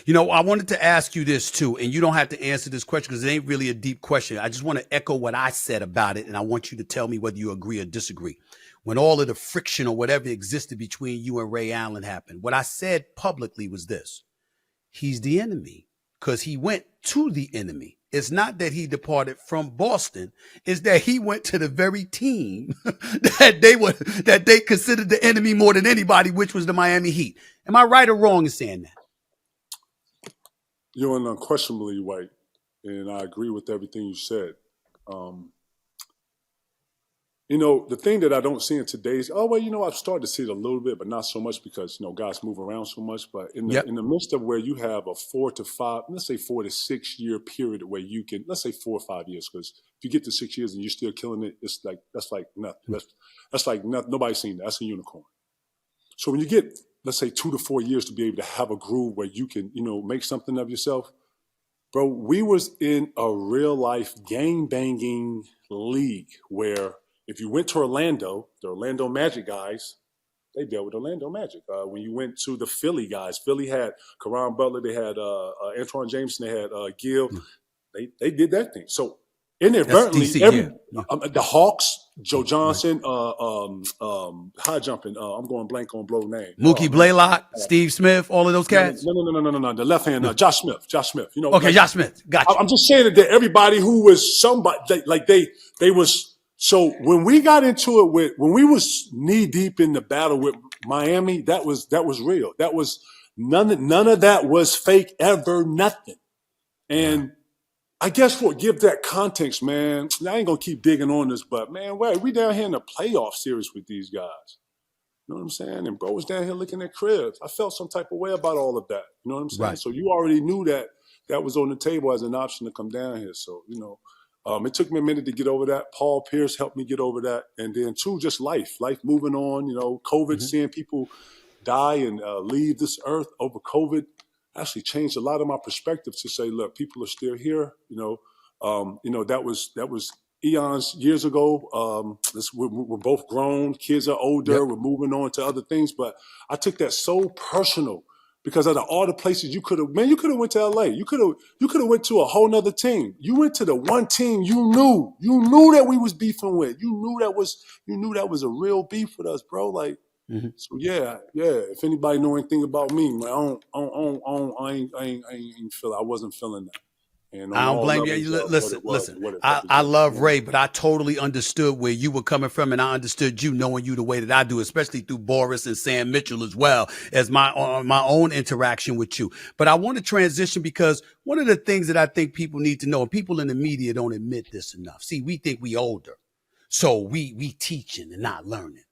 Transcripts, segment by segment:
You know, I wanted to ask you this too, and you don't have to answer this question because it ain't really a deep question. I just want to echo what I said about it, and I want you to tell me whether you agree or disagree. When all of the friction or whatever existed between you and Ray Allen happened, what I said publicly was this: he's the enemy because he went to the enemy. It's not that he departed from Boston; it's that he went to the very team that they considered the enemy more than anybody, which was the Miami Heat. Am I right or wrong in saying that? You're unquestionably right, and I agree with everything you said. Um, the thing that I don't see in today's, I've started to see it a little bit, but not so much because, guys move around so much. But in the midst of where you have a 4 to 5, let's say 4 to 6 year period where you can, let's say 4 or 5 years, because if you get to 6 years and you're still killing it, that's like nothing. That's like nothing. Nobody's seen that. That's a unicorn. So when you get, let's say 2 to 4 years to be able to have a groove where you can, make something of yourself, bro, we was in a real life gang banging league where if you went to Orlando, the Orlando Magic guys, they dealt with Orlando Magic. When you went to the Philly guys, Philly had Caron Butler, they had Antoine Jameson, they had Gill. They did that thing. So inadvertently, DC, the Hawks, Joe Johnson, high jumping. I'm going blank on blow name. Mookie Blaylock, Steve Smith, all of those cats. No. The left hand, Josh Smith. Josh Smith. Okay, Josh Smith. Gotcha. I'm just saying that everybody who was somebody, they was. So when we got into it when we was knee deep in the battle with Miami, that was real. That was none of that was fake ever, nothing. And I guess what give that context, man, I ain't gonna keep digging on this, but man, we down here in a playoff series with these guys. You know what I'm saying? And bro was down here looking at cribs. I felt some type of way about all of that. You know what I'm saying? Right. So you already knew that was on the table as an option to come down here. So, it took me a minute to get over that. Paul Pierce helped me get over that. And then two, just life moving on, COVID, seeing people die and leave this earth over COVID actually changed a lot of my perspective to say, look, people are still here. That was eons years ago. We're both grown. Kids are older. Yep. We're moving on to other things. But I took that so personal because out of all the places you could have went to LA. You could have went to a whole nother team. You went to the one team you knew that we was beefing with. You knew that was a real beef with us, bro. Like, so yeah. If anybody know anything about me, man, I wasn't feeling that. And I don't blame you. Listen. I love Ray, but I totally understood where you were coming from, and I understood you knowing you the way that I do, especially through Boris and Sam Mitchell as well as my own interaction with you. But I want to transition because one of the things that I think people need to know, and people in the media don't admit this enough. See, we think we older, so we teaching and not learning.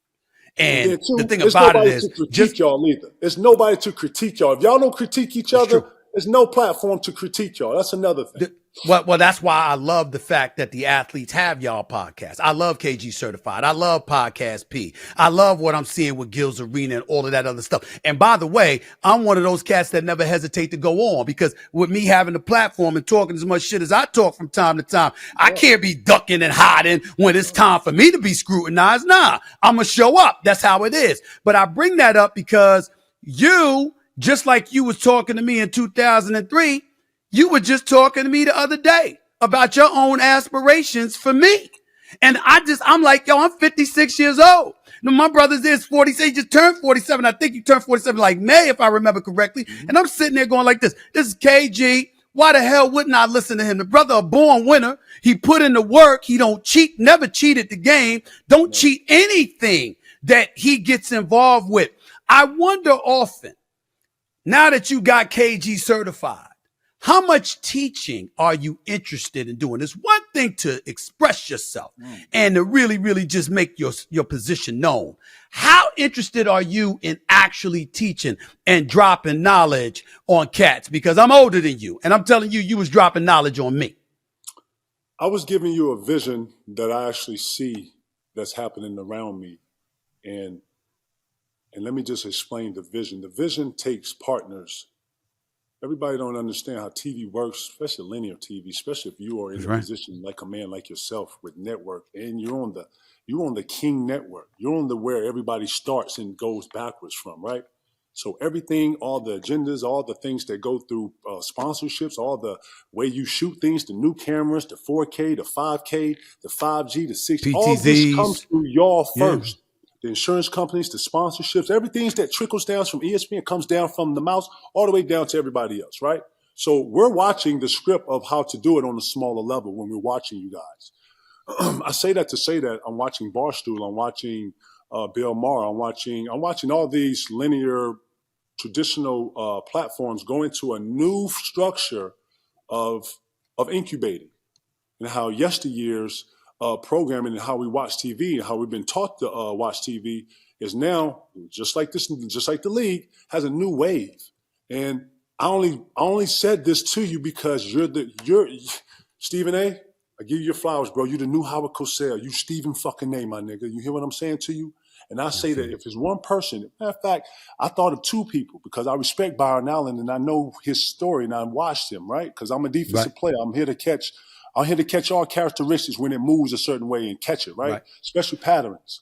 And the thing about it is, y'all either. There's nobody to critique y'all. If y'all don't critique each other, there's no platform to critique y'all. That's another thing. Well, that's why I love the fact that the athletes have y'all podcasts. I love KG Certified. I love Podcast P. I love what I'm seeing with Gil's Arena and all of that other stuff. And by the way, I'm one of those cats that never hesitate to go on because with me having the platform and talking as much shit as I talk from time to time, I can't be ducking and hiding when it's time for me to be scrutinized. Nah, I'm going to show up. That's how it is. But I bring that up because you, just like you was talking to me in 2003, you were just talking to me the other day about your own aspirations for me. And I'm like, yo, I'm 56 years old. Now, my brother's is 46. He just turned 47. I think you turned 47 like May, if I remember correctly. And I'm sitting there going like this. This is KG. Why the hell wouldn't I listen to him? The brother a born winner. He put in the work. He don't cheat, never cheated the game. Don't cheat anything that he gets involved with. I wonder often, now that you got KG certified, how much teaching are you interested in doing? It's one thing to express yourself and to really, really just make your position known. How interested are you in actually teaching and dropping knowledge on cats? Because I'm older than you, and I'm telling you, you was dropping knowledge on me. I was giving you a vision that I actually see that's happening around me. And let me just explain the vision. The vision takes partners. Everybody don't understand how TV works, especially linear TV, especially if you are in a position like a man like yourself with network, and you're on the King network. You're on the where everybody starts and goes backwards from, right? So everything, all the agendas, all the things that go through sponsorships, all the way you shoot things, the new cameras, the 4K, the 5K, the 5G, the 6, all this comes PTZs. through y'all Yeah. first. The insurance companies, the sponsorships, everything that trickles down from ESPN comes down from the mouse all the way down to everybody else, right? So we're watching the script of how to do it on a smaller level when we're watching you guys. I say that to say that I'm watching Barstool, I'm watching Bill Maher, I'm watching all these linear traditional platforms go into a new structure of incubating, and how yesteryear's programming and how we watch TV and how we've been taught to watch TV is now just like this, just like the league has a new wave. And I only said this to you because you're Stephen A. I give you your flowers, bro. You're the new Howard Cosell. You Stephen fucking A, my nigga. You hear what I'm saying to you? And I say that if it's one person, matter of fact, I thought of two people because I respect Byron Allen and I know his story and I watched him, right? Because I'm a defensive player. I'm here to catch all characteristics when it moves a certain way and catch it, right? Especially patterns.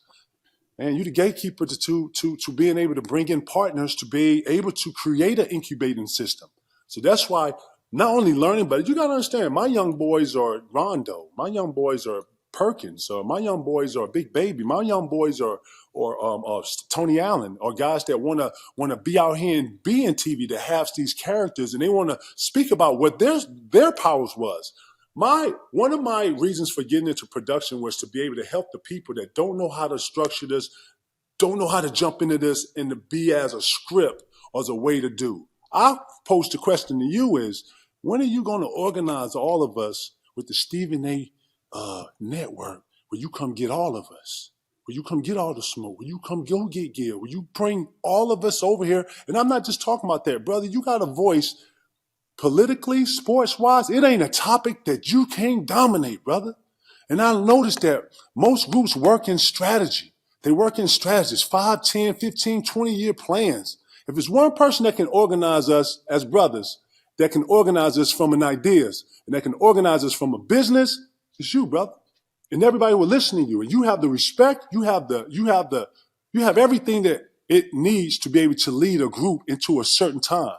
And you're the gatekeeper to being able to bring in partners to be able to create an incubating system. So that's why not only learning, but you got to understand, my young boys are Rondo. My young boys are Perkins. My young boys are Big Baby. My young boys are Tony Allen, or guys that want to be out here and be in TV, that have these characters and they want to speak about what their powers was. One of my reasons for getting into production was to be able to help the people that don't know how to structure this, don't know how to jump into this, and to be as a script or as a way to do. I pose the question to you is, when are you going to organize all of us with the Stephen A. Network, where you come get all of us? Will you come get all the smoke? Will you come go get Gil? Will you bring all of us over here? And I'm not just talking about that, brother. You got a voice politically, sports-wise. It ain't a topic that you can't dominate, brother. And I noticed that most groups work in strategy. They work in strategies, 5, 10, 15, 20-year plans. If it's one person that can organize us as brothers, that can organize us from an ideas, and that can organize us from a business, it's you, brother. And everybody will listen to you. And you have the respect, you have everything that it needs to be able to lead a group into a certain time.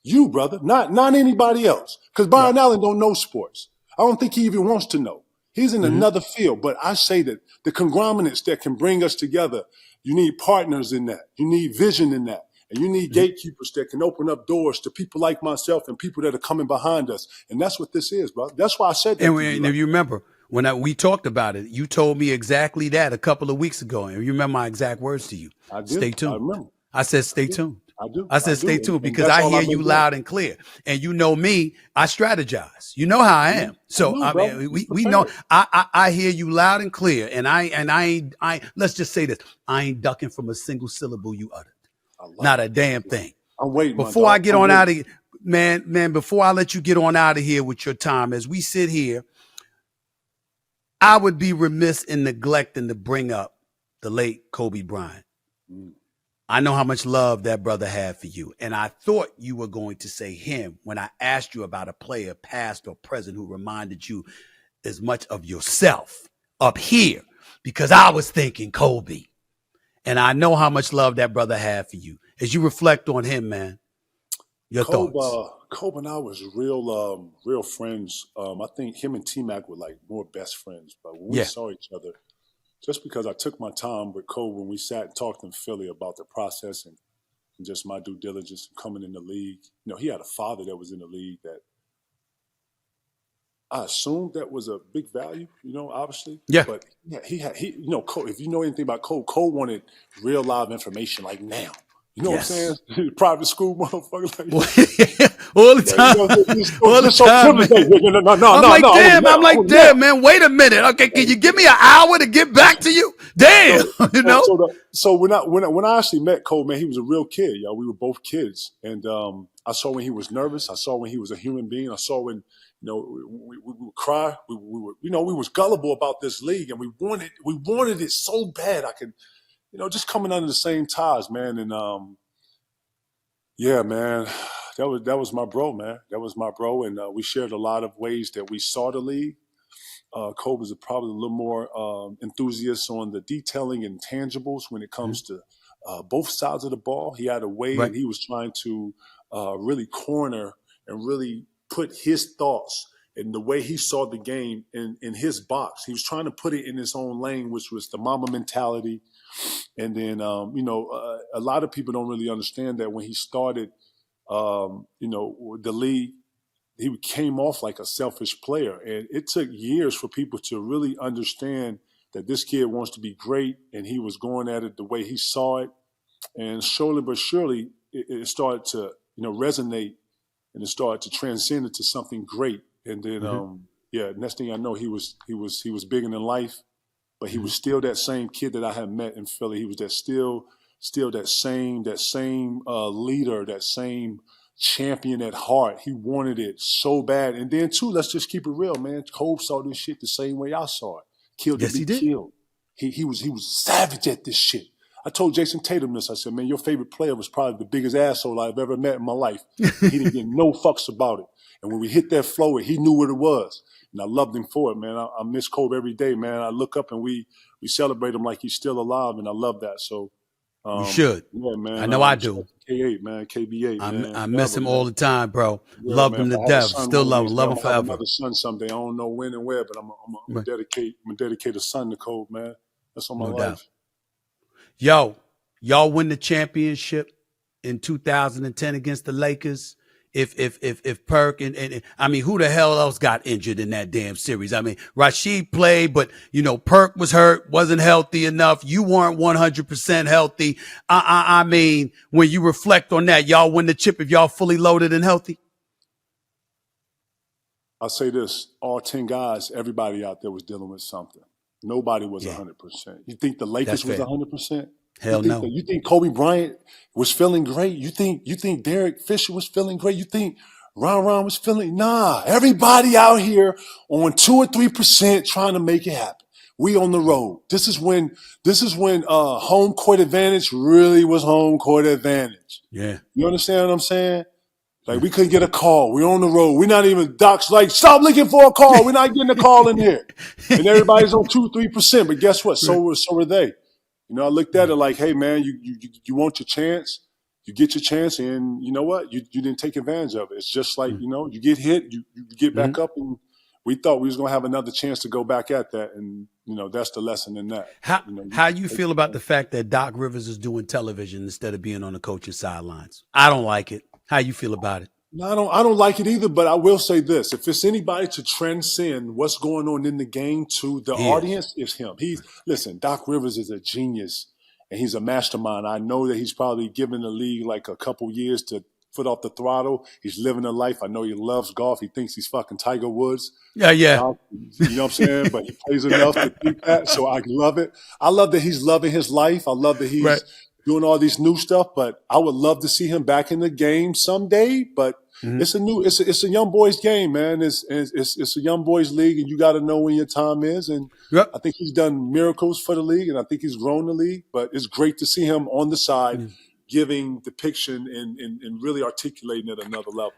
You, brother, not anybody else. Because Byron Allen don't know sports. I don't think he even wants to know. He's in another field. But I say that the conglomerates that can bring us together, you need partners in that. You need vision in that. And you need gatekeepers that can open up doors to people like myself and people that are coming behind us. And that's what this is, brother. That's why I said that. And if you remember, when we talked about it, you told me exactly that a couple of weeks ago. And you remember my exact words to you. I did. Stay tuned. I remember. I said, stay tuned. I do. I said, stay tuned, because I hear you loud and clear. And you know me, I strategize. You know how I am. So I mean, we know I hear you loud and clear. And I let's just say this. I ain't ducking from a single syllable you uttered. Not a damn thing. I'm waiting. Before I get on out of here, man, before I let you get on out of here with your time, as we sit here, I would be remiss in neglecting to bring up the late Kobe Bryant. I know how much love that brother had for you. And I thought you were going to say him when I asked you about a player, past or present, who reminded you as much of yourself up here, because I was thinking Kobe. And I know how much love that brother had for you. As you reflect on him, man, your thoughts. Kobe and I was real friends. I think him and T-Mac were like more best friends. But when we saw each other, just because I took my time with Kobe when we sat and talked in Philly about the process and just my due diligence coming in the league. You know, he had a father that was in the league that I assumed that was a big value, you know, obviously. Yeah. But he you know, Cole, if you know anything about Cole wanted real live information like now. You know what I'm saying? Private school motherfucker. Like, all the time. All the time, man. I'm like, damn, man, wait a minute. Okay, can you give me an hour to get back to you? Damn, you know? So when I actually met Cole, man, he was a real kid, y'all. We were both kids. And I saw when he was nervous. I saw when he was a human being. I saw when, you know, we would cry. We were, you know, we was gullible about this league, and we wanted it so bad. I could, you know, just coming under the same ties, man. And yeah, man, that was my bro, man. That was my bro, and we shared a lot of ways that we saw the league. Kobe was probably a little more enthusiast on the detailing and tangibles when it comes to both sides of the ball. He had a way, Right. and he was trying to really corner and really put his thoughts and the way he saw the game in his box. He was trying to put it in his own lane, which was the Mamba mentality. And then, a lot of people don't really understand that when he started, the league, he came off like a selfish player. And it took years for people to really understand that this kid wants to be great, and he was going at it the way he saw it. And slowly but surely, it started to, resonate, and it started to transcend into something great. And then, next thing I know, he was bigger than life, but he was still that same kid that I had met in Philly. He was still that same leader, that same champion at heart. He wanted it so bad. And then too, let's just keep it real, man. Kobe saw this shit the same way I saw it. Killed to be killed. He was savage at this shit. I told Jason Tatum this. I said, man, your favorite player was probably the biggest asshole I've ever met in my life. He didn't give no fucks about it. And when we hit that flow, he knew what it was. And I loved him for it, man. I miss Kobe every day, man. I look up and we celebrate him like he's still alive, and I love that. So you should. Yeah, man. I know I do. K8, man. KB8, man. I miss him all the time, bro. Yeah, Loved man. him to death. Still love him. Love him I'll forever. have another son someday. I don't know when and where, but I'm gonna dedicate a son to Kobe, man. That's on my life. Doubt. Yo, y'all win the championship in 2010 against the Lakers. If Perk and I mean, who the hell else got injured in that damn series? I mean, Rashid played, but Perk was hurt, wasn't healthy enough. You weren't 100% healthy. I mean, when you reflect on that, y'all win the chip if y'all fully loaded and healthy. I'll say this: all 10 guys, everybody out there was dealing with something. Nobody was 100%. You think the Lakers was 100%? Hell no. You think Kobe Bryant was feeling great? You think Derek Fisher was feeling great? You think Ron was feeling? Nah, everybody out here on 2 or 3% trying to make it happen. We on the road. This is when home court advantage really was home court advantage. Yeah. You understand what I'm saying? Like, we couldn't get a call. We're on the road. We're not even, Doc's like, stop looking for a call. We're not getting a call in here. And everybody's on 2 or 3%. But guess what? So were they. I looked at it like, hey, man, you want your chance. You get your chance, and you know what? You didn't take advantage of it. It's just like, you get hit, you get back up, and we thought we was going to have another chance to go back at that. And, that's the lesson in that. How you feel about the fact that Doc Rivers is doing television instead of being on the coaching sidelines? I don't like it. How you feel about it? No, I don't like it either, but I will say this. If it's anybody to transcend what's going on in the game to the audience, it's him. Listen, Doc Rivers is a genius, and he's a mastermind. I know that he's probably given the league like a couple years to foot off the throttle. He's living a life. I know he loves golf. He thinks he's fucking Tiger Woods. Yeah. You know what I'm saying? But he plays enough to think that, so I love it. I love that he's loving his life. I love that he's doing all these new stuff, but I would love to see him back in the game someday. But it's a young boys game, man. It's a young boys league, and you got to know when your time is. And I think he's done miracles for the league, and I think he's grown the league. But it's great to see him on the side, giving depiction and really articulating at another level.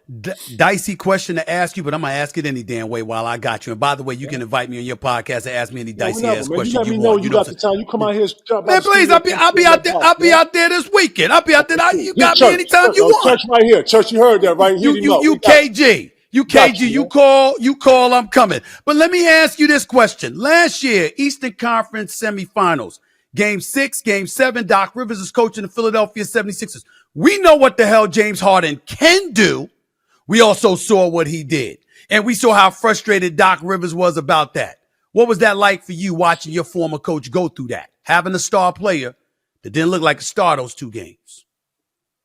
Dicey question to ask you, but I'm going to ask it any damn way while I got you. And by the way, you can invite me on your podcast and ask me any dicey ass question you want. You got the time. You come out here. Man, please, I'll be out there. I'll be out there this weekend. I'll be out there. You got me anytime you want. Church right here. Church, you heard that, right? UKG. You call, I'm coming. But let me ask you this question. Last year, Eastern Conference semifinals. Game 6, Game 7, Doc Rivers is coaching the Philadelphia 76ers. We know what the hell James Harden can do. We also saw what he did. And we saw how frustrated Doc Rivers was about that. What was that like for you watching your former coach go through that? Having a star player that didn't look like a star those 2 games.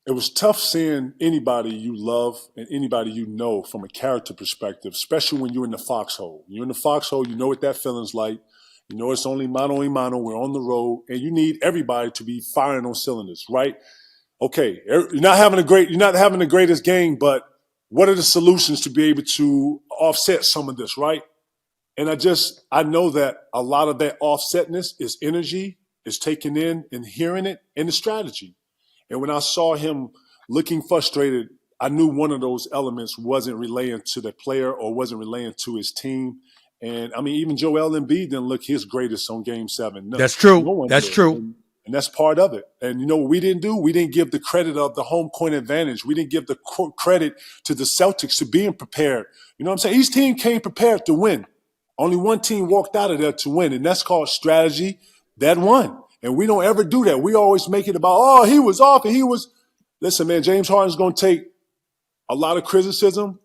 It was tough seeing anybody you love and anybody you know from a character perspective, especially when you're in the foxhole. You're in the foxhole, you know what that feeling's like. You know, it's only mano a mano. We're on the road, and you need everybody to be firing on cylinders, right? Okay, you're not having the greatest game, but what are the solutions to be able to offset some of this, right? And I know that a lot of that offsetness is energy, is taking in and hearing it, and the strategy. And when I saw him looking frustrated, I knew one of those elements wasn't relaying to the player or wasn't relaying to his team. And I mean, even Joel Embiid didn't look his greatest on Game 7. No, That's true. That's true. And that's part of it. And you know what we didn't do? We didn't give the credit of the home court advantage. We didn't give the credit to the Celtics to being prepared. You know what I'm saying? Each team came prepared to win. Only one team walked out of there to win, and that's called strategy. That won. And we don't ever do that. We always make it about, oh, he was off and he was. Listen, man, James Harden's going to take a lot of criticism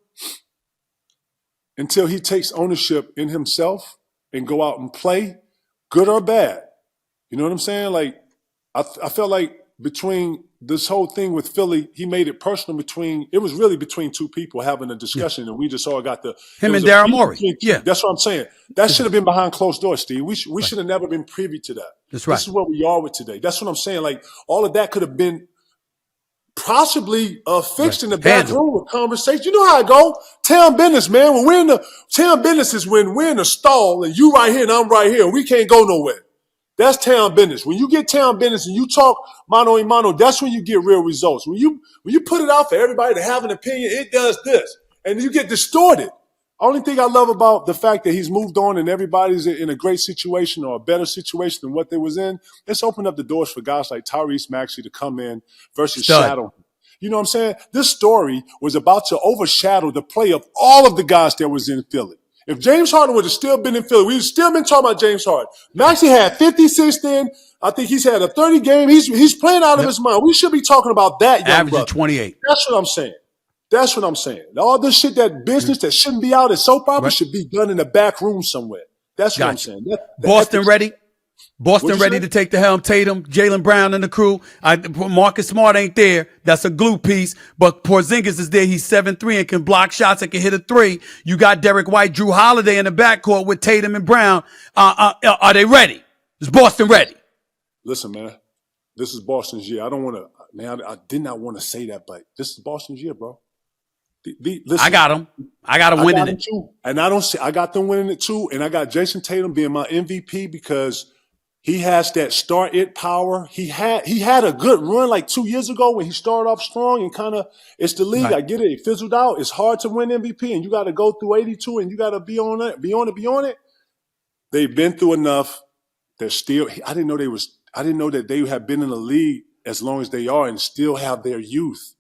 until he takes ownership in himself and go out and play, good or bad. You know what I'm saying? Like, I felt like between this whole thing with Philly, he made it personal it was really between two people having a discussion, and we just all got him and Daryl Morey. Yeah. That's what I'm saying. That should have been behind closed doors, Steve. We should have never been privy to that. That's right. This is where we are with today. That's what I'm saying. Like, all of that could have been possibly fixed in the back room with conversation. You know how I go. Town business, man. Town business is when we're in a stall and you right here and I'm right here and we can't go nowhere. That's town business. When you get town business and you talk mano a mano, that's when you get real results. When you put it out for everybody to have an opinion, it does this. And you get distorted. Only thing I love about the fact that he's moved on and everybody's in a great situation or a better situation than what they was in, it's opened up the doors for guys like Tyrese Maxey to come in versus shadow. You know what I'm saying? This story was about to overshadow the play of all of the guys that was in Philly. If James Harden would have still been in Philly, we'd still been talking about James Harden. Maxey had 56 then. I think he's had a 30 game. He's playing out of his mind. We should be talking about that young average brother. of 28. That's what I'm saying. That's what I'm saying. All this shit, that business that shouldn't be out at soap opera should be done in the back room somewhere. That's what I'm saying. Boston ready? Boston ready to take the helm. Tatum, Jaylen Brown, and the crew. Marcus Smart ain't there. That's a glue piece. But Porzingis is there. He's 7'3" and can block shots and can hit a three. You got Derek White, Drew Holiday in the backcourt with Tatum and Brown. Are they ready? Is Boston ready? Listen, man. This is Boston's year. I don't want to, man. I did not want to say that, but this is Boston's year, bro. Listen, I got them. I got them winning it too. And I got them winning it too. And I got Jason Tatum being my MVP because he has that start-it power. He had a good run like 2 years ago when he started off strong and kind of, it's the league. Right. I get it. It fizzled out. It's hard to win MVP and you got to go through 82 and you got to be on it. They've been through enough. They're still, I didn't know that they have been in the league as long as they are and still have their youth.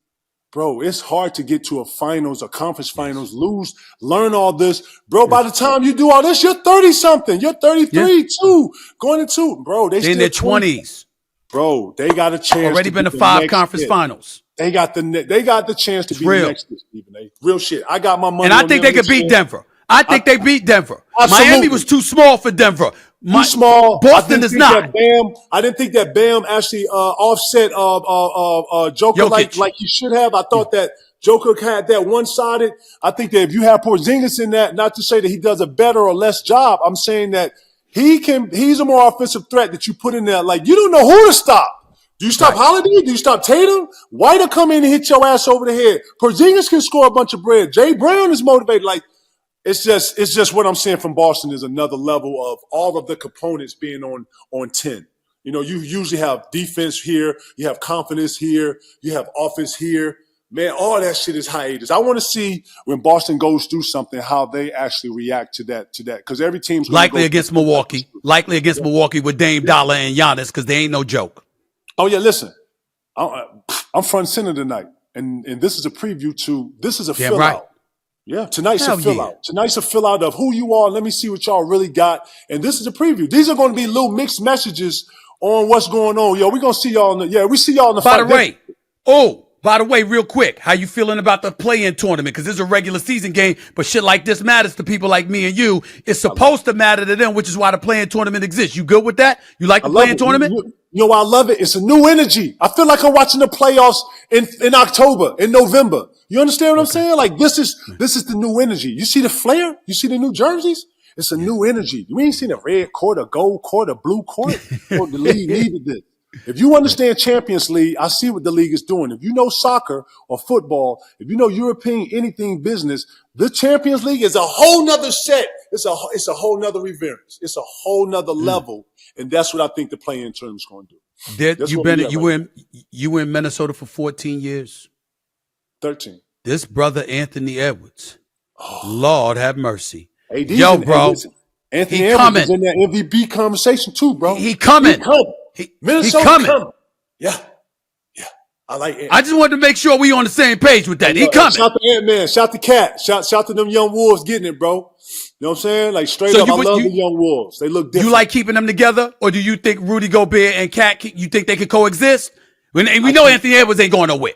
Bro, it's hard to get to a finals, a conference finals, lose, learn all this. Bro, by the time you do all this, you're 30-something. You're 33, too. Going into, bro, they in their 20s. Bro, they got a chance. Already been to 5 conference finals. They got the chance to be real. Next year, Stephen A. Real shit. I got my money. And I think they could beat Denver. I think they beat Denver. Absolutely. Miami was too small for Denver. Too small. Boston is not. I didn't think that Bam actually offset Joker like he should have. I thought that Joker had that one-sided. I think that if you have Porzingis in that, not to say that he does a better or less job, I'm saying that he's a more offensive threat that you put in there. Like, you don't know who to stop. Do you stop Holiday? Do you stop Tatum? White will come in and hit your ass over the head. Porzingis can score a bunch of bread. Jay Brown is motivated. Like, it's just what I'm saying from Boston is another level of all of the components being on 10. You know, you usually have defense here, you have confidence here, you have offense here. Man, all that shit is hiatus. I want to see when Boston goes through something, how they actually react to that. Because every team's likely against Milwaukee. Likely against Milwaukee with Dame Dollar and Giannis, because they ain't no joke. Oh yeah, listen, I'm front center tonight, and this is a preview to this is a fill out. Yeah, tonight's a fill out. Tonight's a fill out of who you are. Let me see what y'all really got. And this is a preview. These are going to be little mixed messages on what's going on. Yo, we're going to see y'all we see y'all in the fight. By the way, real quick, how you feeling about the play-in tournament? Because this is a regular season game, but shit like this matters to people like me and you. It's supposed to matter to them, which is why the play-in tournament exists. You good with that? You like the play-in tournament? You know why I love it? It's a new energy. I feel like I'm watching the playoffs in October, in November. You understand what I'm saying? Like, this is the new energy. You see the flair? You see the new jerseys? It's a new energy. We ain't seen a red court, a gold court, a blue court. The league needed this. If you understand Champions League, I see what the league is doing. If you know soccer or football, if you know European anything business, the Champions League is a whole nother set. It's a whole nother reverence. It's a whole nother level. And that's what I think the play-in tournament is going to do. You were in Minnesota for 14 years. 13. This brother Anthony Edwards. Lord have mercy. Anthony Edwards is in that MVP conversation too, bro. He coming. He Minnesota coming. coming. Yeah. I like it. I just wanted to make sure we on the same page with that. He coming. Shout to Ant-Man. Shout to Cat. Shout to them young wolves getting it, bro. You know what I'm saying? Like, straight So up, I love the young wolves. They look different. You like keeping them together, or do you think Rudy Gobert and Cat, you think they could coexist? We know Anthony Edwards ain't going nowhere.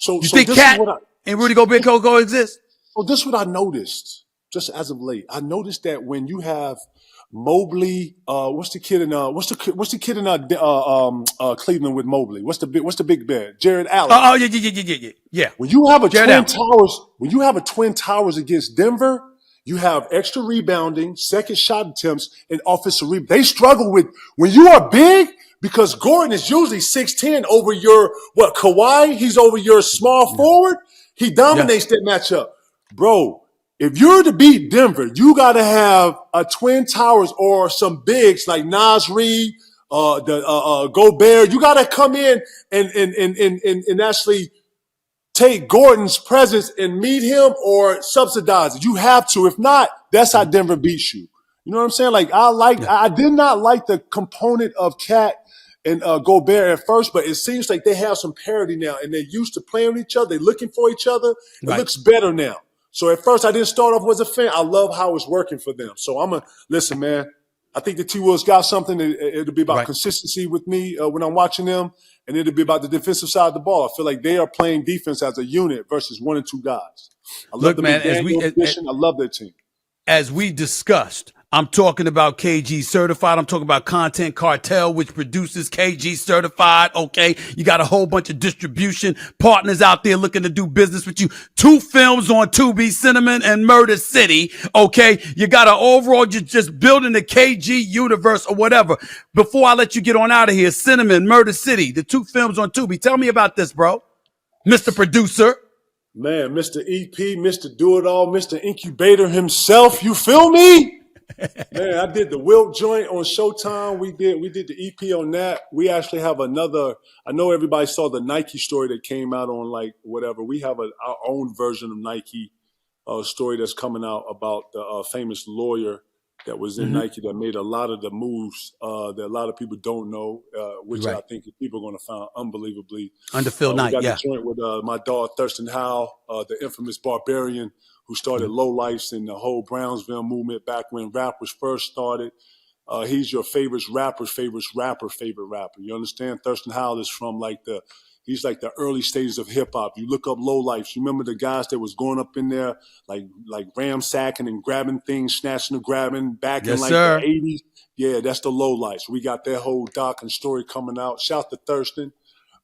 You think Cat and Rudy Gobert coexist? So this is what I noticed, just as of late. I noticed that when you have Mobley, what's the kid in Cleveland with Mobley? What's the big man? Jared Allen. Yeah. When you have a twin towers against Denver, you have extra rebounding, second shot attempts, and offensive rebound. They struggle with when you are big because Gordon is usually 6'10" over your Kawhi. He's over your small forward. He dominates that matchup, bro. If you're to beat Denver, you got to have a twin towers or some bigs like Nas Reed, Gobert. You got to come in and actually take Gordon's presence and meet him or subsidize it. You have to. If not, that's how Denver beats you. You know what I'm saying? Like I did not like the component of Cat and Gobert at first, but it seems like they have some parity now, and they're used to playing with each other. They're looking for each other. It looks better now. So at first, I didn't start off as a fan. I love how it's working for them. So listen, man. I think the T-Wolves got something. It'll be about consistency with me when I'm watching them, and it'll be about the defensive side of the ball. I feel like they are playing defense as a unit versus one and two guys. I love I love their team. As we discussed, I'm talking about KG Certified. I'm talking about Content Cartel, which produces KG Certified. Okay. You got a whole bunch of distribution partners out there looking to do business with you. 2 films on Tubi, Cinnamon and Murder City. Okay. You got an overall, just building the KG universe or whatever. Before I let you get on out of here, Cinnamon, Murder City, the 2 films on Tubi. Tell me about this, bro. Mr. Producer. Man, Mr. EP, Mr. Do-It-All, Mr. Incubator himself. You feel me? Man, I did the Wilt joint on Showtime. We did the EP on that. We actually have another. I know everybody saw the Nike story that came out on like whatever. We have our own version of Nike story that's coming out about the famous lawyer that was in Nike that made a lot of the moves that a lot of people don't know, which I think people are going to find unbelievably. Under Phil Knight, we got the joint with my dog Thurston Howell, the infamous Barbarian, who started Low Lifes and the whole Brownsville movement back when rap was first started. He's your favorite rapper's favorite rapper. You understand? Thurston Howell is from he's like the early stages of hip hop. You look up Low Lifes. You remember the guys that was going up in there like ramsacking and grabbing things, snatching and grabbing back in the 80s. Yeah, that's the Low Lifes. We got that whole doc and story coming out. Shout to Thurston.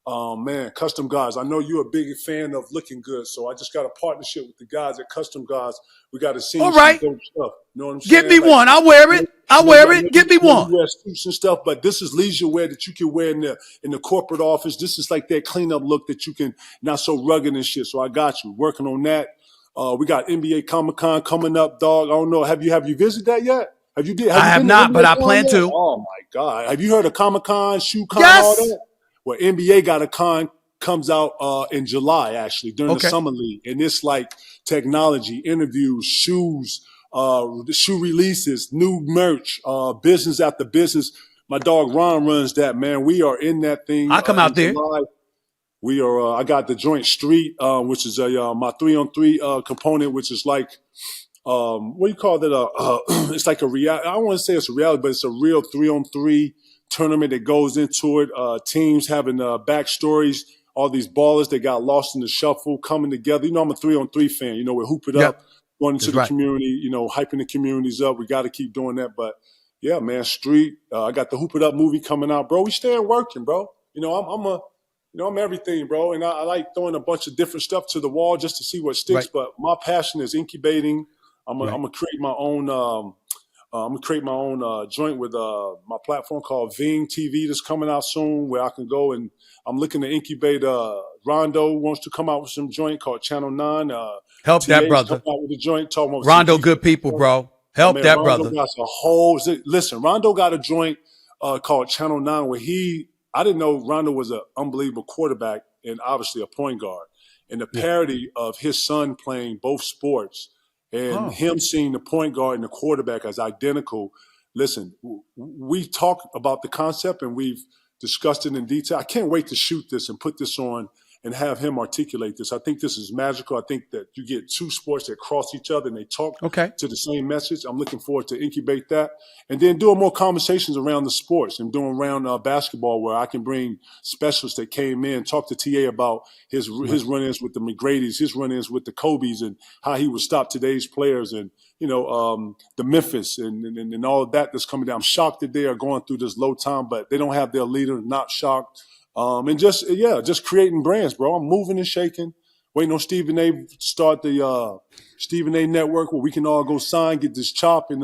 Man, Custom Guys. I know you're a big fan of looking good, so I just got a partnership with the guys at Custom Guys. We got to see some dope stuff. You know what I'm saying? Get me one. I'll wear it. Get me one. You wear suits and stuff, but this is leisure wear that you can wear in the corporate office. This is like that cleanup look that you can, not so rugged and shit. So I got you working on that. We got NBA Comic-Con coming up, dog. I don't know. Have you visited that yet? I have not, but I plan to. Oh my God. Have you heard of Comic-Con, ShoeCon, all that? Well, NBA got a con comes out in July, actually, during the Summer League. And it's like technology, interviews, shoes, shoe releases, new merch, business after business. My dog Ron runs that, man. We are in that thing. I come out there. July. We are. I got the Joint Street, which is my 3-on-3 component, which is like what do you call that? It's like a reality. I don't want to say it's a reality, but it's a real 3-on-3 tournament that goes into it. Teams having backstories. All these ballers that got lost in the shuffle coming together. You know, I'm a 3-on-3 fan. You know, we hoop it up, going into the community. You know, hyping the communities up. We got to keep doing that. But yeah, man, Street. I got the Hoop It Up movie coming out, bro. We staying working, bro. You know, I'm everything, bro. And I like throwing a bunch of different stuff to the wall just to see what sticks. But my passion is incubating. I'm gonna create my own. I'm gonna create my own joint with my platform called Ving TV that's coming out soon, where I can go and I'm looking to incubate. Rondo wants to come out with some joint called Channel 9. Help that brother. Come out with a joint. Rondo, good people, bro. Help that brother. Rondo got a joint called Channel 9 where I didn't know Rondo was an unbelievable quarterback and obviously a point guard. And the parody of his son playing both sports and him seeing the point guard and the quarterback as identical. Listen, we talk about the concept and we've discussed it in detail. I can't wait to shoot this and put this on and have him articulate this. I think this is magical. I think that you get two sports that cross each other and they talk to the same message. I'm looking forward to incubate that. And then doing more conversations around the sports and doing around basketball where I can bring specialists that came in, talk to TA about his run-ins with the McGrady's, his run-ins with the Kobe's and how he would stop today's players and, the Memphis and all of that that's coming down. I'm shocked that they are going through this low time, but they don't have their leader, not shocked. And just creating brands, bro. I'm moving and shaking. Waiting on Stephen A. to start the Stephen A. network where we can all go sign, get this chop, and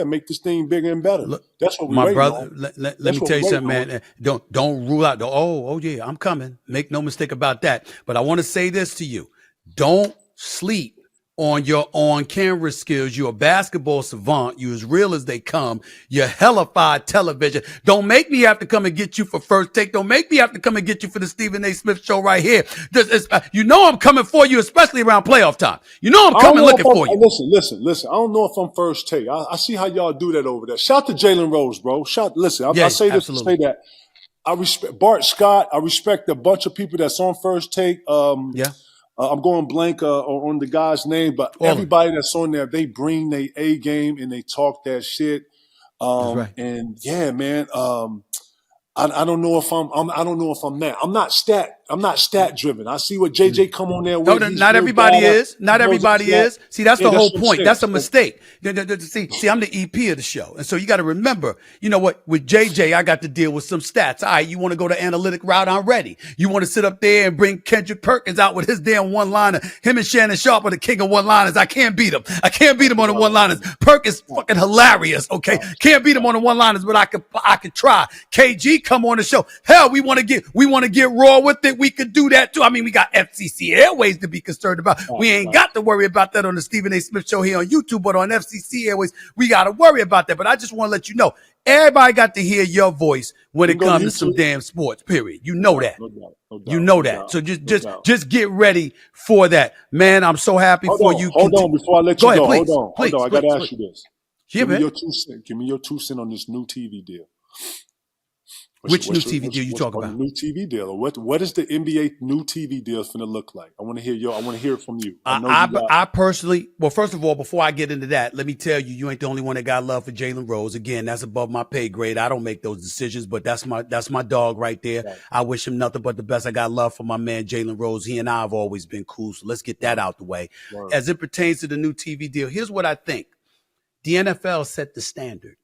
make this thing bigger and better. Look, that's what we're my waiting brother. on. Let me tell you something, man. Don't rule out. Oh yeah, I'm coming. Make no mistake about that. But I want to say this to you: don't sleep on your on-camera skills. You're a basketball savant. You're as real as they come. You're hellified television. Don't make me have to come and get you for First Take. Don't make me have to come and get you for the Stephen A. Smith show right here. I'm coming for you, especially around playoff time. I'm coming looking for you. Listen. I don't know if I'm First Take. I see how y'all do that over there. Shout to Jalen Rose, bro. I say this to say that. I respect Bart Scott. I respect a bunch of people that's on First Take. I'm going blank on the guy's name, but everybody that's on there, they bring their A game and they talk that shit. That's right. And yeah, man. I don't know if I don't know if I'm that. I'm not stat driven. I see what JJ come on there with. No, not everybody is. Not everybody is. See, that's the whole point. That's a mistake. See, I'm the EP of the show. And so you got to remember, you know what, with JJ, I got to deal with some stats. All right, you want to go the analytic route? I'm ready. You want to sit up there and bring Kendrick Perkins out with his damn one-liner. Him and Shannon Sharp are the king of one-liners. I can't beat him. I can't beat him on the one-liners. Perkins fucking hilarious, okay? Can't beat him on the one-liners, but I could try. KG come on the show. Hell, we want to get raw with it. We could do that too. I mean, we got FCC Airways to be concerned about. We ain't got to worry about that on the Stephen A. Smith show here on YouTube, but on FCC Airways, we got to worry about that. But I just want to let you know, everybody got to hear your voice when it comes to some damn sports, period. You know that. No doubt, you know that. So just get ready for that. Man, I'm so happy for you. Hold on, before I let you go. Please, hold on. I got to ask you this. Yeah, man. Give me your 2 cents on this new TV deal. Which new TV deal you talking about? New TV deal. What is the NBA new TV deal going to look like? I want to hear it from you. I personally, well, first of all, before I get into that, let me tell you, you ain't the only one that got love for Jalen Rose. Again, that's above my pay grade. I don't make those decisions, but that's my dog right there. Right. I wish him nothing but the best. I got love for my man Jalen Rose. He and I have always been cool. So let's get that out the way. Right. As it pertains to the new TV deal, here's what I think. The NFL set the standard.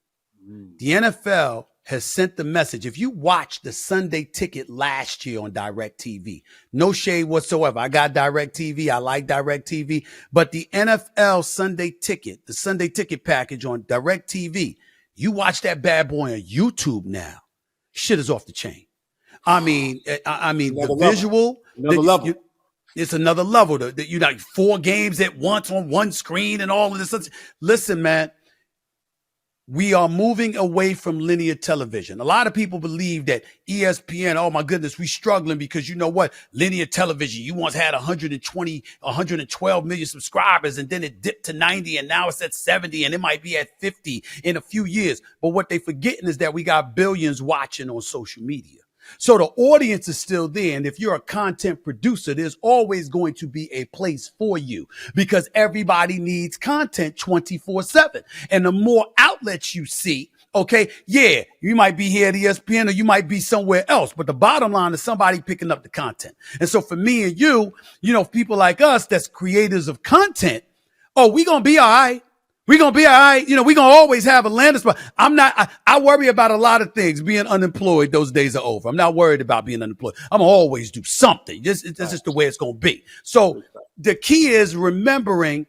The NFL has sent the message. If you watch the Sunday Ticket last year on DirecTV, no shade whatsoever. I got DirecTV. I like DirecTV. But the NFL Sunday Ticket, the Sunday Ticket package on DirecTV, you watch that bad boy on YouTube now. Shit is off the chain. I mean, the visual. Another level. It's another level. You got 4 games at once on one screen and all of this. Listen, man. We are moving away from linear television. A lot of people believe that ESPN, oh my goodness, we struggling because you know what? Linear television, you once had 112 million subscribers and then it dipped to 90 and now it's at 70 and it might be at 50 in a few years. But what they forgetting is that we got billions watching on social media. So the audience is still there. And if you're a content producer, there's always going to be a place for you because everybody needs content 24/7. And the more outlets you see, okay, yeah, you might be here at ESPN or you might be somewhere else. But the bottom line is somebody picking up the content. And so for me and you, people like us that's creators of content, we going to be all right. We're going to be all right. We're going to always have a landing spot. I worry about a lot of things. Being unemployed, those days are over. I'm not worried about being unemployed. I'm going to always do something. This is just the way it's going to be. So the key is remembering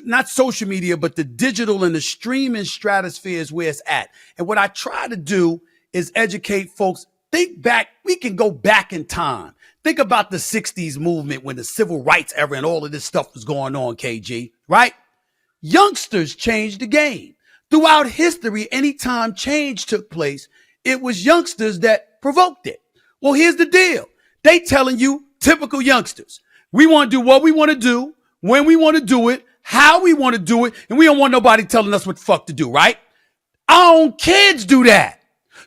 not social media, but the digital and the streaming stratosphere is where it's at. And what I try to do is educate folks. Think back. We can go back in time. Think about the 60s movement when the civil rights era and all of this stuff was going on, KG, right? Youngsters changed the game. Throughout history, anytime change took place, it was youngsters that provoked it. Well, here's the deal. They telling you, typical youngsters, we want to do what we want to do, when we want to do it, how we want to do it, and we don't want nobody telling us what the fuck to do, right? Our own kids do that.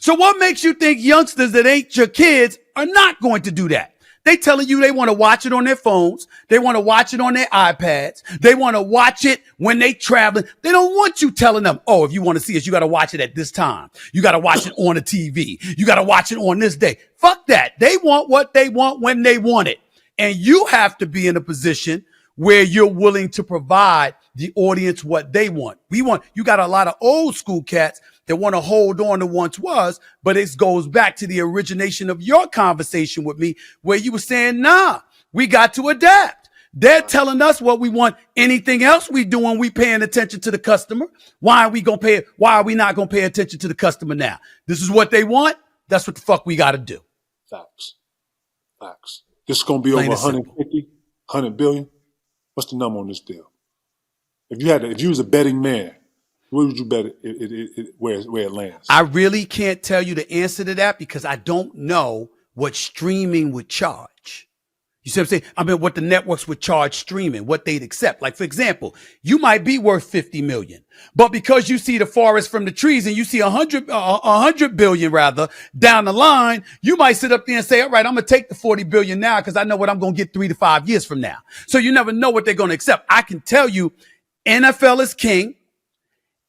So what makes you think youngsters that ain't your kids are not going to do that? They telling you they want to watch it on their phones. They want to watch it on their iPads. They want to watch it when they traveling. They don't want you telling them, oh, if you want to see us, you got to watch it at this time. You got to watch it on the TV. You got to watch it on this day. Fuck that. They want what they want when they want it. And you have to be in a position where you're willing to provide the audience what they want. You got a lot of old school cats that want to hold on to once was, but it goes back to the origination of your conversation with me where you were saying, nah, we got to adapt. They're telling us what we want. Anything else we doing, we paying attention to the customer. Why are we not going to pay attention to the customer now? This is what they want. That's what the fuck we got to do. Facts. This is going to be over 150, 100 billion. What's the number on this deal? If you was a betting man, where would you bet where it lands? I really can't tell you the answer to that because I don't know what streaming would charge. You see what I'm saying? I mean, what the networks would charge streaming, what they'd accept. Like, for example, you might be worth 50 million, but because you see the forest from the trees and you see 100 billion rather down the line, you might sit up there and say, all right, I'm going to take the 40 billion now because I know what I'm going to get 3 to 5 years from now. So you never know what they're going to accept. I can tell you NFL is king,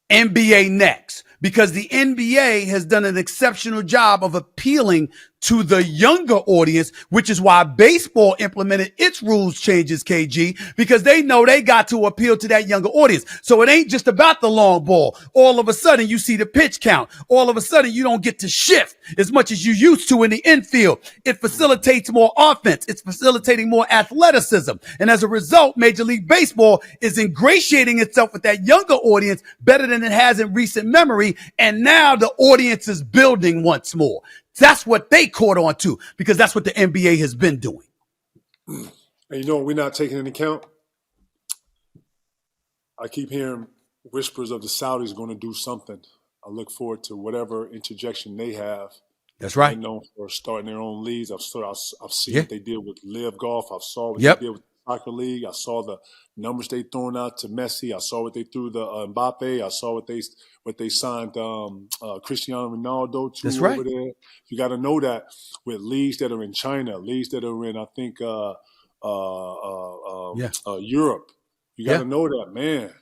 NBA next, because the NBA has done an exceptional job of appealing to the younger audience, which is why baseball implemented its rules changes, KG, because they know they got to appeal to that younger audience. So it ain't just about the long ball. All of a sudden you see the pitch count. All of a sudden you don't get to shift as much as you used to in the infield. It facilitates more offense. It's facilitating more athleticism. And as a result, Major League Baseball is ingratiating itself with that younger audience better than it has in recent memory. And now the audience is building once more. That's what they caught on to because that's what the NBA has been doing. And you know what we're not taking into account? I keep hearing whispers of the Saudis going to do something. I look forward to whatever interjection they have. That's right. They're known for starting their own leagues. I've seen what they did with Live Golf. I saw what they did with the Soccer League. I saw the numbers they thrown out to Messi. I saw what they threw to Mbappe. I saw what they signed Cristiano Ronaldo to over there. You got to know that with leagues that are in China, leagues that are in, I think, Europe. You got to know that, man.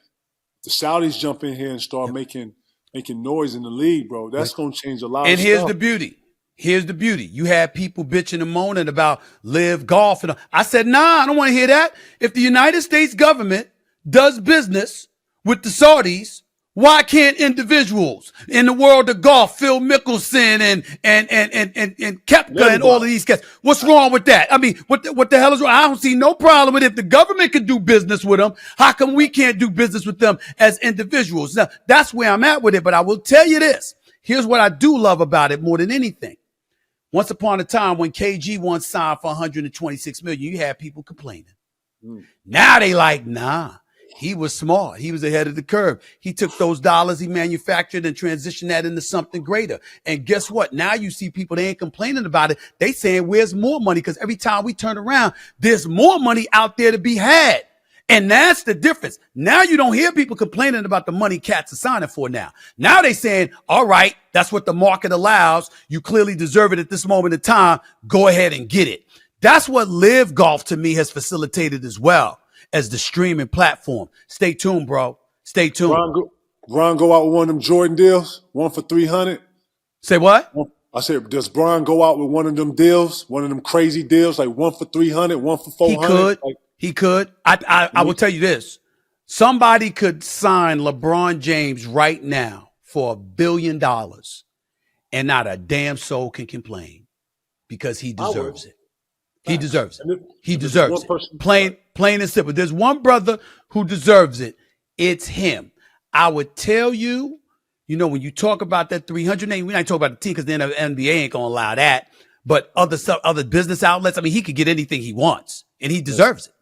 The Saudis jump in here and start making noise in the league, bro. That's going to change a lot of stuff. And here's the beauty. You had people bitching and moaning about Live Golf. And I said, nah, I don't want to hear that. If the United States government does business with the Saudis, why can't individuals in the world of golf, Phil Mickelson and Koepka and all of these guys? What's wrong with that? I mean, what the hell is wrong? I don't see no problem with it. If the government could do business with them, how come we can't do business with them as individuals? Now, that's where I'm at with it. But I will tell you this. Here's what I do love about it more than anything. Once upon a time when KG once signed for 126 million, you had people complaining. Now they like, nah. He was smart. He was ahead of the curve. He took those dollars he manufactured and transitioned that into something greater. And guess what? Now you see people, they ain't complaining about it. They saying, where's more money? Because every time we turn around, there's more money out there to be had. And that's the difference. Now you don't hear people complaining about the money cats are signing for now. Now they saying, all right, that's what the market allows. You clearly deserve it at this moment in time. Go ahead and get it. That's what Live Golf to me has facilitated as well as the streaming platform. Stay tuned, bro. Stay tuned. Bron go out with one of them Jordan deals, 1 for 300. Say what? I said, does Bron go out with one of them deals, one of them crazy deals, like 1 for 300, 1 for 400? He could. I will tell you this. Somebody could sign LeBron James right now for $1 billion and not a damn soul can complain because he deserves it. He deserves it. He deserves it. Plain and simple. There's one brother who deserves it. It's him. I would tell you, you know, when you talk about that 300 name, we're not talking about the team because then the NBA ain't going to allow that. But other business outlets, I mean, he could get anything he wants and he deserves it.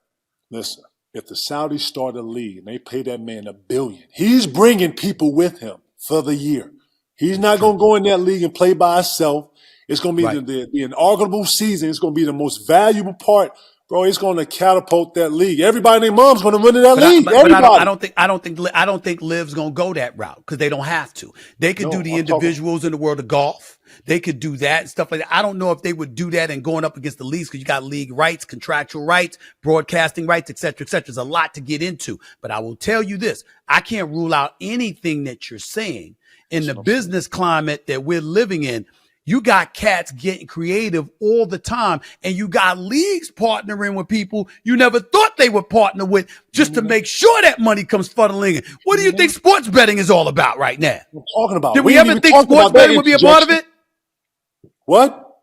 Listen, if the Saudis start a league and they pay that man $1 billion, he's bringing people with him for the year. He's not going to go in that league and play by himself. It's going to be the inaugural season. It's going to be the most valuable part Bro, it's going to catapult that league. Everybody and their mom's going to run to that league. But Everybody. I don't think Liv's gonna go that route because they don't have to. They could do the individuals in the world of golf. They could do that and stuff like that. I don't know if they would do that and going up against the leagues because you got league rights, contractual rights, broadcasting rights, et cetera, et cetera. There's a lot to get into. But I will tell you this: I can't rule out anything that you're saying in the business climate that we're living in. You got cats getting creative all the time, and you got leagues partnering with people you never thought they would partner with just to make sure that money comes funneling in. What do you think sports betting is all about right now? We're talking about. Did we ever think sports betting would be a part of it? What?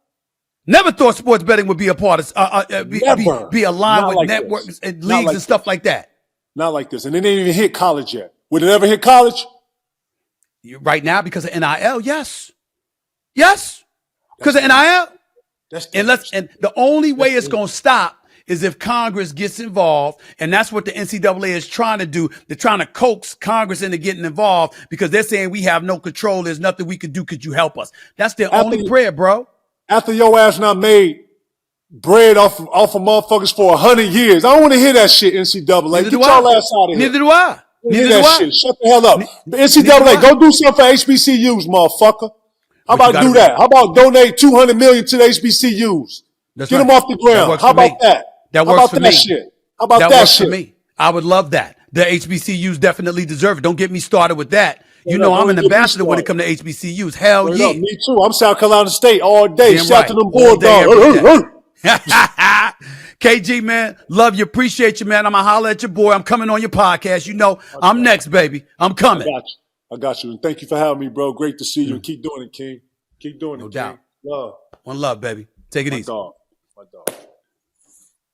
Never thought sports betting would be a part of be aligned with like networks this. and leagues like and stuff like that. Not like this, and it ain't even hit college yet. Would it ever hit college? Right now, because of NIL, yes. Yes, because of NIL. And the only way it's going to stop is if Congress gets involved, and that's what the NCAA is trying to do. They're trying to coax Congress into getting involved because they're saying we have no control. There's nothing we can do. Could you help us? That's their only prayer, bro. After your ass not made bread off of motherfuckers for 100 years, I don't want to hear that shit, NCAA. Get your ass out of here. Neither do I. Neither do I. Shit. Shut the hell up. NCAA, go do something for HBCUs, motherfucker. How about do that? How about donate $200 million to the HBCUs? Get them off the ground. How about that? That works for me. How about that shit? For me. I would love that. The HBCUs definitely deserve it. Don't get me started with that. You know I'm an ambassador when it comes to HBCUs. Hell yeah. Me too. I'm South Carolina State all day. Shout to them Bulldogs. KG, man, love you, appreciate you, man. I'm going to holler at your boy. I'm coming on your podcast. You know, I'm next, baby. I'm coming. I got you. And thank you for having me, bro. Great to see you. And keep doing it, King. Keep doing it, no doubt. King. Love. One love, baby. Take it easy. My dog.